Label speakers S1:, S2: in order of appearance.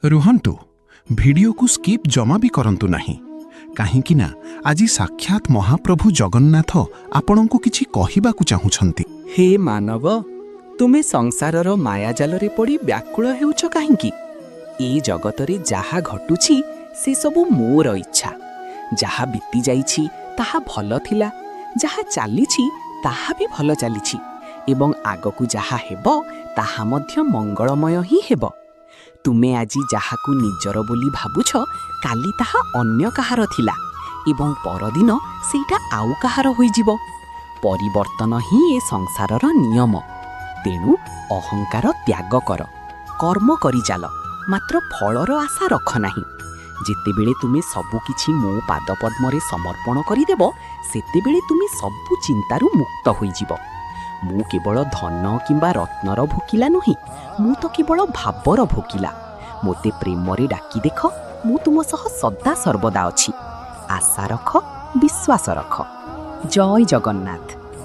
S1: रुहंतु video को skip जमा भी करंतु नहीं काहेकि ना आज साक्षात महाप्रभु जगन्नाथ आपण को किछि कहिबाकु चाहुछंती।
S2: हे मानव, तुमे संसारर मायाजालरे पड़ी व्याकुल हेउछ काहेकि? ए जगतरे जाहा घटुछि से सबु मोर इच्छा। जाहा बीती जाइछि ताहा भल थिला, जाहा चालिछि ताहा भी भल चालिछि एवं आगकु जाहा हेबो ताहा मध्य मंगलमय ही हेबो। तुमे आजी जाहाकु निजर बोली भाबुछ काली ताहा अन्य काहार थिला एवं परदिन सेटा आउ काहार होइजिबो। परिवर्तन ही ए संसारर नियम। तेणु अहंकार त्याग कर, कर्म करि चाल, मात्र फलर आशा रख नाही। जेतेबेले तुमे सबु किछि मो पाद पद्मरे समर्पण करिदेब सेतेबेले तुमे सबु चिंतारु मुक्त होइजिब। मु केवल धन किंबा रत्नर भोकिला नुही, मु तो केवल भावर भोकिला। मोते प्रेमरे डाकी देख, मु तुम सह सदा सर्वदा अछि। आशा रख, विश्वास रख। जय जगन्नाथ।